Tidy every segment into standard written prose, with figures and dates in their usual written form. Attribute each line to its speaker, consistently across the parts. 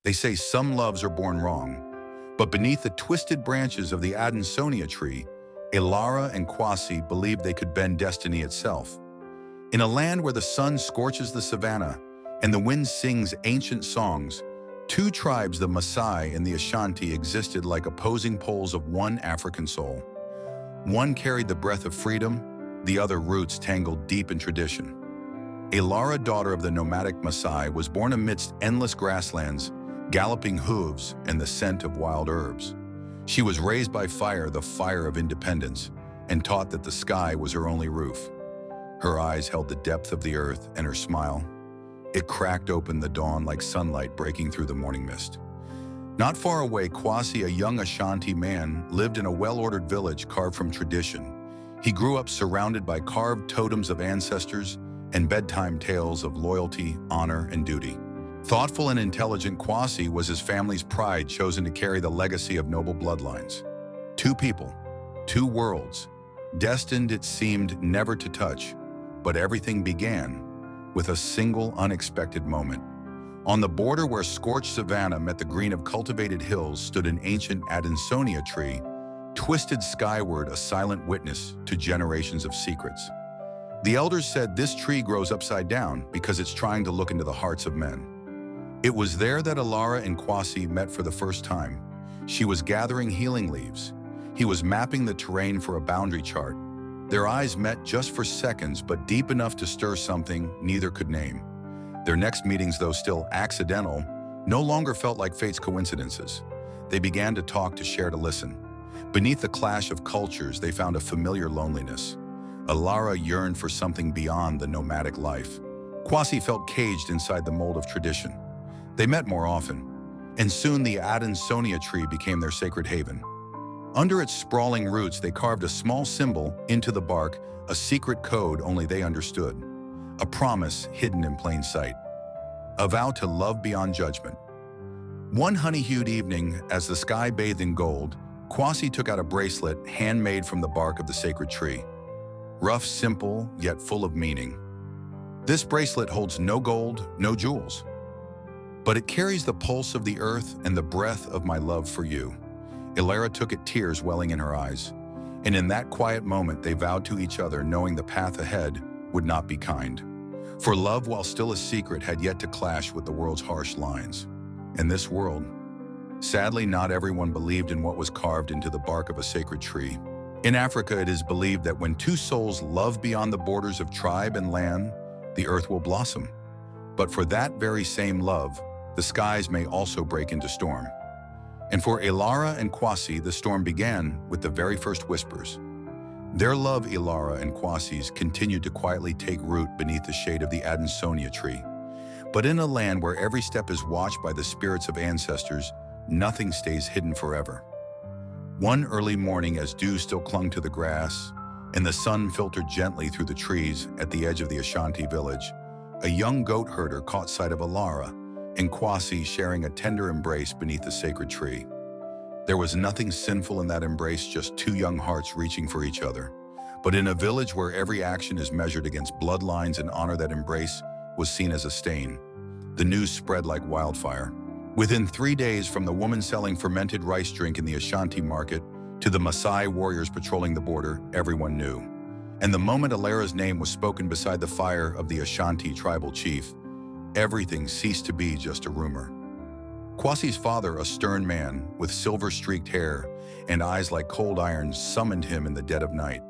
Speaker 1: They say some loves are born wrong, but beneath the twisted branches of the Adansonia tree, Elara and Kwasi believed they could bend destiny itself. In a land where the sun scorches the savanna and the wind sings ancient songs, two tribes, the Maasai and the Ashanti, existed like opposing poles of one African soul. One carried the breath of freedom, the other roots tangled deep in tradition. Elara, daughter of the nomadic Maasai, was born amidst endless grasslands, galloping hooves, and the scent of wild herbs. She was raised by fire, the fire of independence, and taught that the sky was her only roof. Her eyes held the depth of the earth, and her smile, it cracked open the dawn like sunlight breaking through the morning mist. Not far away, Kwasi, a young Ashanti man, lived in a well-ordered village carved from tradition. He grew up surrounded by carved totems of ancestors and bedtime tales of loyalty, honor, and duty. Thoughtful and intelligent, Kwasi was his family's pride, chosen to carry the legacy of noble bloodlines. Two people, two worlds, destined, it seemed, never to touch. But everything began with a single unexpected moment. On the border where scorched savanna met the green of cultivated hills stood an ancient Adansonia tree, twisted skyward, a silent witness to generations of secrets. The elders said this tree grows upside down because it's trying to look into the hearts of men. It was there that Elara and Kwasi met for the first time. She was gathering healing leaves. He was mapping the terrain for a boundary chart. Their eyes met just for seconds, but deep enough to stir something neither could name. Their next meetings, though still accidental, no longer felt like fate's coincidences. They began to talk, to share, to listen. Beneath the clash of cultures, they found a familiar loneliness. Elara yearned for something beyond the nomadic life. Kwasi felt caged inside the mold of tradition. They met more often, and soon the Adansonia tree became their sacred haven. Under its sprawling roots, they carved a small symbol into the bark, a secret code only they understood, a promise hidden in plain sight, a vow to love beyond judgment. One honey-hued evening, as the sky bathed in gold, Kwasi took out a bracelet handmade from the bark of the sacred tree. Rough, simple, yet full of meaning. This bracelet holds no gold, no jewels, but it carries the pulse of the earth and the breath of my love for you. Elara took it, tears welling in her eyes. And in that quiet moment, they vowed to each other, knowing the path ahead would not be kind. For love, while still a secret, had yet to clash with the world's harsh lines. In this world, sadly, not everyone believed in what was carved into the bark of a sacred tree. In Africa, it is believed that when two souls love beyond the borders of tribe and land, the earth will blossom. But for that very same love, the skies may also break into storm. And for Elara and Kwasi, the storm began with the very first whispers. Their love, Elara and Kwasi's, continued to quietly take root beneath the shade of the Adansonia tree. But in a land where every step is watched by the spirits of ancestors, nothing stays hidden forever. One early morning, as dew still clung to the grass and the sun filtered gently through the trees at the edge of the Ashanti village, a young goat herder caught sight of Elara and Kwasi sharing a tender embrace beneath the sacred tree. There was nothing sinful in that embrace, just two young hearts reaching for each other. But in a village where every action is measured against bloodlines and honor, that embrace was seen as a stain. The news spread like wildfire. Within 3 days, from the woman selling fermented rice drink in the Ashanti market to the Maasai warriors patrolling the border, everyone knew. And the moment Elara's name was spoken beside the fire of the Ashanti tribal chief, everything ceased to be just a rumor. Kwasi's father, a stern man with silver-streaked hair and eyes like cold iron, summoned him in the dead of night.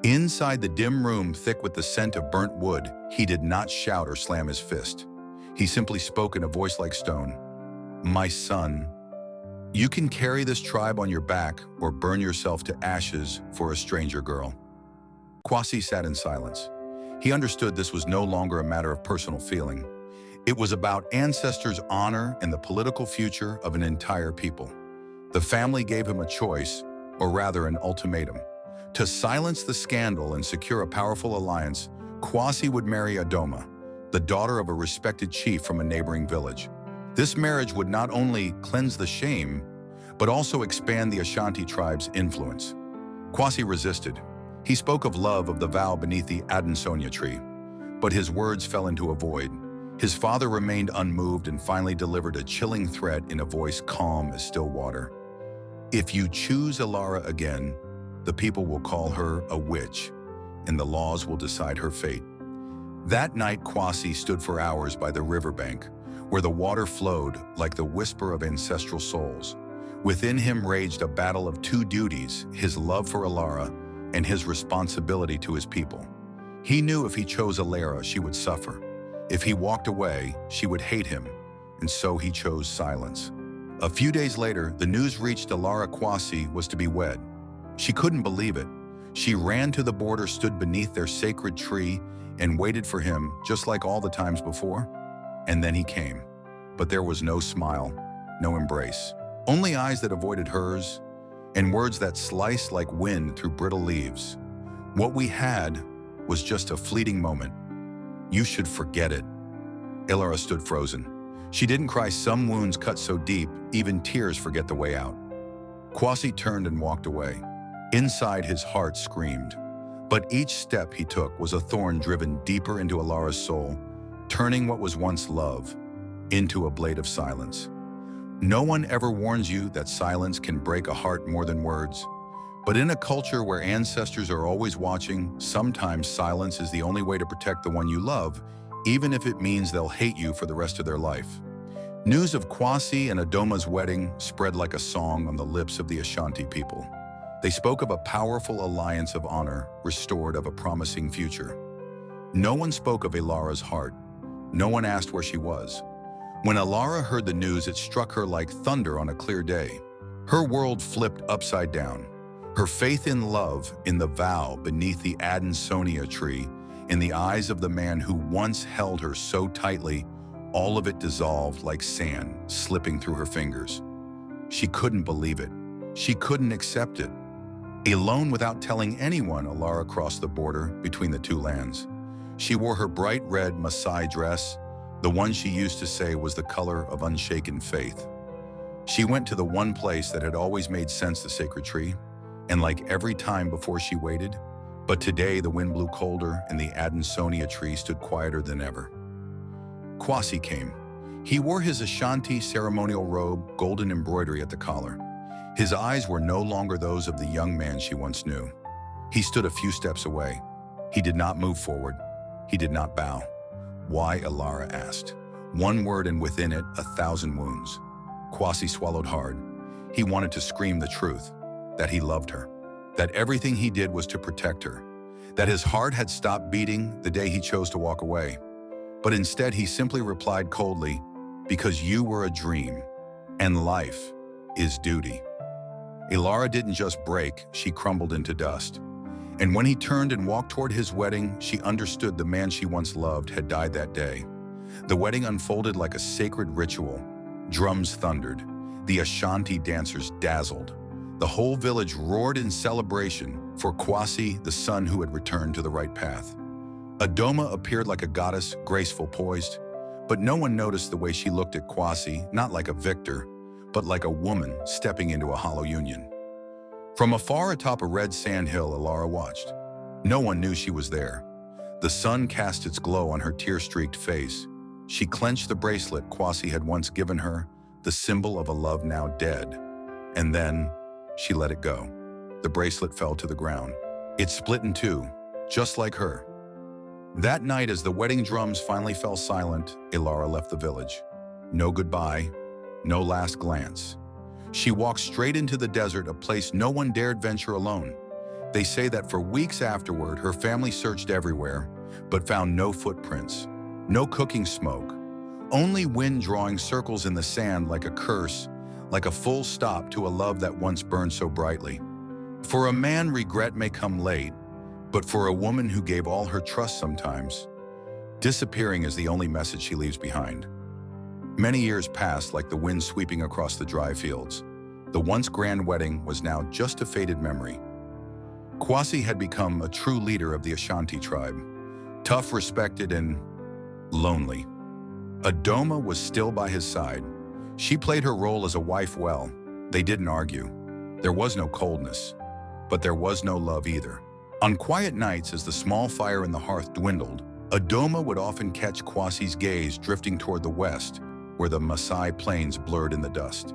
Speaker 1: Inside the dim room, thick with the scent of burnt wood, he did not shout or slam his fist. He simply spoke in a voice like stone. "My son, you can carry this tribe on your back or burn yourself to ashes for a stranger girl." Kwasi sat in silence. He understood this was no longer a matter of personal feeling. It was about ancestors' honor and the political future of an entire people. The family gave him a choice, or rather an ultimatum. To silence the scandal and secure a powerful alliance, Kwasi would marry Adoma, the daughter of a respected chief from a neighboring village. This marriage would not only cleanse the shame, but also expand the Ashanti tribe's influence. Kwasi resisted. He spoke of love, of the vow beneath the Adansonia tree, but his words fell into a void. His father remained unmoved and finally delivered a chilling threat in a voice calm as still water. "If you choose Elara again, the people will call her a witch, and the laws will decide her fate." That night, Kwasi stood for hours by the riverbank, where the water flowed like the whisper of ancestral souls. Within him raged a battle of two duties, his love for Elara and his responsibility to his people. He knew if he chose Elara, she would suffer. If he walked away, she would hate him, and so he chose silence. A few days later, the news reached Elara. Kwasi was to be wed. She couldn't believe it. She ran to the border, stood beneath their sacred tree, and waited for him, just like all the times before. And then he came. But there was no smile, no embrace. Only eyes that avoided hers, and words that sliced like wind through brittle leaves. "What we had was just a fleeting moment. You should forget it." Elara stood frozen. She didn't cry. Some wounds cut so deep, even tears forget the way out. Kwasi turned and walked away. Inside, his heart screamed. But each step he took was a thorn driven deeper into Elara's soul, turning what was once love into a blade of silence. No one ever warns you that silence can break a heart more than words. But in a culture where ancestors are always watching, sometimes silence is the only way to protect the one you love, even if it means they'll hate you for the rest of their life. News of Kwasi and Adoma's wedding spread like a song on the lips of the Ashanti people. They spoke of a powerful alliance of honor, restored of a promising future. No one spoke of Elara's heart. No one asked where she was. When Elara heard the news, it struck her like thunder on a clear day. Her world flipped upside down. Her faith in love, in the vow beneath the Adansonia tree, in the eyes of the man who once held her so tightly, all of it dissolved like sand slipping through her fingers. She couldn't believe it. She couldn't accept it. Alone, without telling anyone, Elara crossed the border between the two lands. She wore her bright red Maasai dress, the one she used to say was the color of unshaken faith. She went to the one place that had always made sense, the sacred tree, and like every time before, she waited. But today the wind blew colder and the Adansonia tree stood quieter than ever. Kwasi came. He wore his Ashanti ceremonial robe, golden embroidery at the collar. His eyes were no longer those of the young man she once knew. He stood a few steps away. He did not move forward. He did not bow. "Why?" Elara asked. One word, and within it, 1,000 wounds. Kwasi swallowed hard. He wanted to scream the truth, that he loved her, that everything he did was to protect her, that his heart had stopped beating the day he chose to walk away. But instead, he simply replied coldly, "Because you were a dream, and life is duty." Elara didn't just break, she crumbled into dust. And when he turned and walked toward his wedding, she understood the man she once loved had died that day. The wedding unfolded like a sacred ritual. Drums thundered. The Ashanti dancers dazzled. The whole village roared in celebration for Kwasi, the son who had returned to the right path. Adoma appeared like a goddess, graceful, poised. But no one noticed the way she looked at Kwasi, not like a victor, but like a woman stepping into a hollow union. From afar atop a red sand hill, Elara watched. No one knew she was there. The sun cast its glow on her tear-streaked face. She clenched the bracelet Kwasi had once given her, the symbol of a love now dead. And then she let it go. The bracelet fell to the ground. It split in two, just like her. That night, as the wedding drums finally fell silent, Elara left the village. No goodbye, no last glance. She walked straight into the desert, a place no one dared venture alone. They say that for weeks afterward, her family searched everywhere, but found no footprints, no cooking smoke, only wind drawing circles in the sand like a curse, like a full stop to a love that once burned so brightly. For a man, regret may come late, but for a woman who gave all her trust, sometimes disappearing is the only message she leaves behind. Many years passed like the wind sweeping across the dry fields. The once grand wedding was now just a faded memory. Kwasi had become a true leader of the Ashanti tribe, tough, respected, and lonely. Adoma was still by his side. She played her role as a wife well. They didn't argue. There was no coldness, but there was no love either. On quiet nights, as the small fire in the hearth dwindled, Adoma would often catch Kwasi's gaze drifting toward the west, where the Maasai plains blurred in the dust.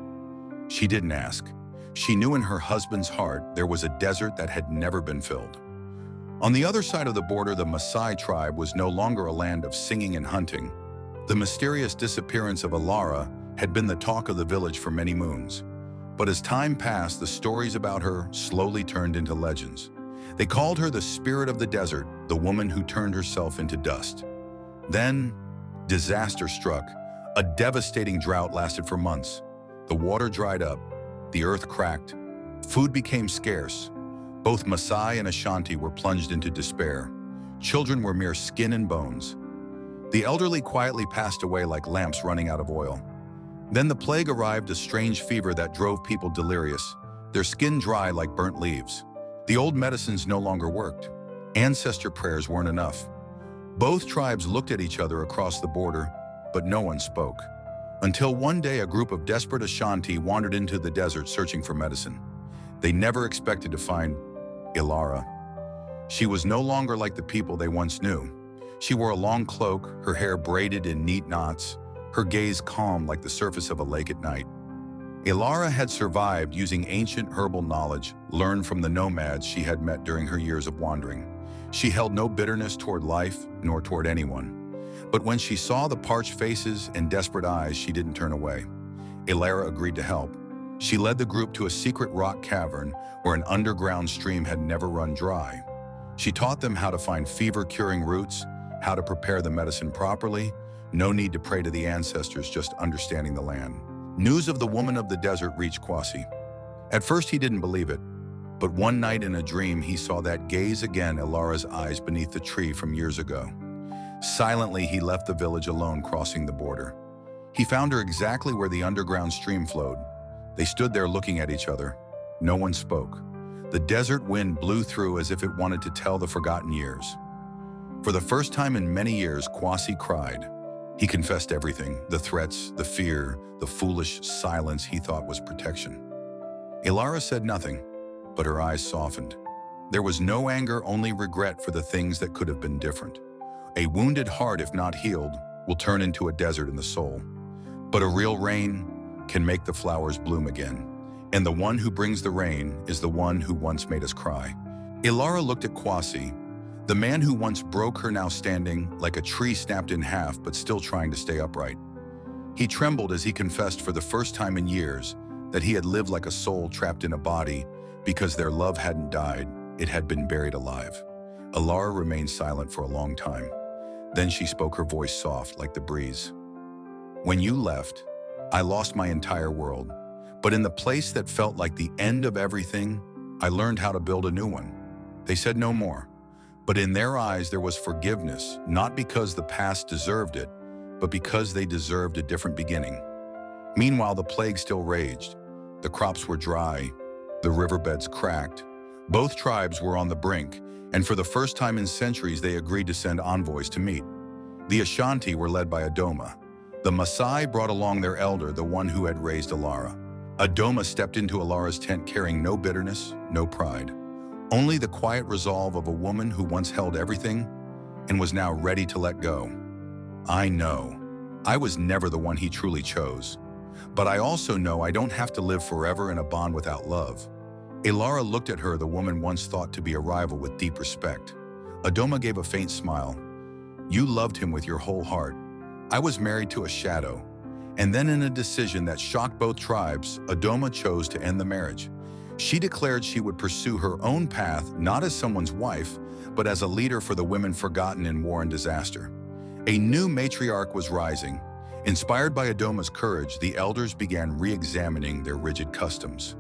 Speaker 1: She didn't ask. She knew in her husband's heart there was a desert that had never been filled. On the other side of the border, the Maasai tribe was no longer a land of singing and hunting. The mysterious disappearance of Elara had been the talk of the village for many moons. But as time passed, the stories about her slowly turned into legends. They called her the spirit of the desert, the woman who turned herself into dust. Then, disaster struck. A devastating drought lasted for months. The water dried up, the earth cracked, food became scarce. Both Maasai and Ashanti were plunged into despair. Children were mere skin and bones. The elderly quietly passed away like lamps running out of oil. Then the plague arrived, a strange fever that drove people delirious, their skin dry like burnt leaves. The old medicines no longer worked. Ancestor prayers weren't enough. Both tribes looked at each other across the border, but no one spoke. Until one day a group of desperate Ashanti wandered into the desert searching for medicine. They never expected to find Elara. She was no longer like the people they once knew. She wore a long cloak, her hair braided in neat knots, her gaze calm like the surface of a lake at night. Elara had survived using ancient herbal knowledge learned from the nomads she had met during her years of wandering. She held no bitterness toward life nor toward anyone. But when she saw the parched faces and desperate eyes, she didn't turn away. Elara agreed to help. She led the group to a secret rock cavern where an underground stream had never run dry. She taught them how to find fever-curing roots, how to prepare the medicine properly. No need to pray to the ancestors, just understanding the land. News of the woman of the desert reached Kwasi. At first he didn't believe it, but one night in a dream he saw that gaze again, Elara's eyes beneath the tree from years ago. Silently he left the village alone, crossing the border. He found her exactly where the underground stream flowed. They stood there looking at each other. No one spoke. The desert wind blew through as if it wanted to tell the forgotten years. For the first time in many years, Kwasi cried. He confessed everything, the threats, the fear, the foolish silence he thought was protection. Elara said nothing, but her eyes softened. There was no anger, only regret for the things that could have been different. A wounded heart, if not healed, will turn into a desert in the soul. But a real rain can make the flowers bloom again. And the one who brings the rain is the one who once made us cry. Elara looked at Kwasi, the man who once broke her, now standing like a tree snapped in half but still trying to stay upright. He trembled as he confessed for the first time in years that he had lived like a soul trapped in a body because their love hadn't died, it had been buried alive. Elara remained silent for a long time. Then she spoke, her voice soft like the breeze. When you left, I lost my entire world. But in the place that felt like the end of everything, I learned how to build a new one. They said no more. But in their eyes there was forgiveness, not because the past deserved it, but because they deserved a different beginning. Meanwhile, the plague still raged. The crops were dry, the riverbeds cracked. Both tribes were on the brink, and for the first time in centuries they agreed to send envoys to meet. The Ashanti were led by Adoma. The Maasai brought along their elder, the one who had raised Elara. Adoma stepped into Elara's tent carrying no bitterness, no pride. Only the quiet resolve of a woman who once held everything and was now ready to let go. I know. I was never the one he truly chose. But I also know I don't have to live forever in a bond without love. Elara looked at her, the woman once thought to be a rival, with deep respect. Adoma gave a faint smile. You loved him with your whole heart. I was married to a shadow. And then in a decision that shocked both tribes, Adoma chose to end the marriage. She declared she would pursue her own path, not as someone's wife, but as a leader for the women forgotten in war and disaster. A new matriarch was rising. Inspired by Adoma's courage, the elders began re-examining their rigid customs.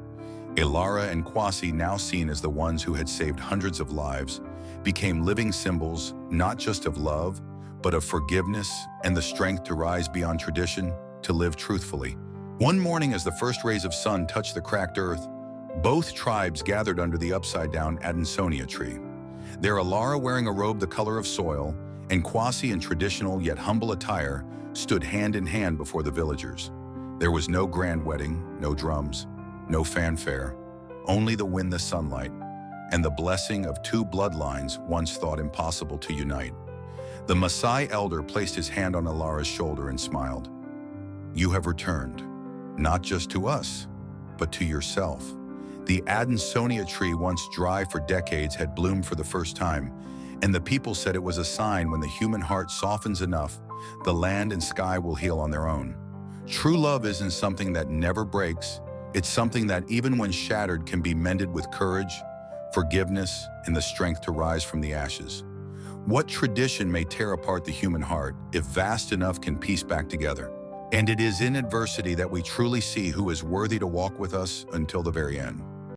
Speaker 1: Elara and Kwasi, now seen as the ones who had saved hundreds of lives, became living symbols not just of love, but of forgiveness and the strength to rise beyond tradition, to live truthfully. One morning, as the first rays of sun touched the cracked earth, both tribes gathered under the upside-down Adansonia tree. There, Elara, wearing a robe the color of soil, and Kwasi, in traditional yet humble attire, stood hand in hand before the villagers. There was no grand wedding, no drums, no fanfare, only the wind, the sunlight, and the blessing of two bloodlines once thought impossible to unite. The Maasai elder placed his hand on Elara's shoulder and smiled. You have returned, not just to us, but to yourself. The Adansonia tree, once dry for decades, had bloomed for the first time, and the people said it was a sign when the human heart softens enough, the land and sky will heal on their own. True love isn't something that never breaks. It's something that, even when shattered, can be mended with courage, forgiveness, and the strength to rise from the ashes. What tradition may tear apart the human heart, if vast enough, can piece back together? And it is in adversity that we truly see who is worthy to walk with us until the very end.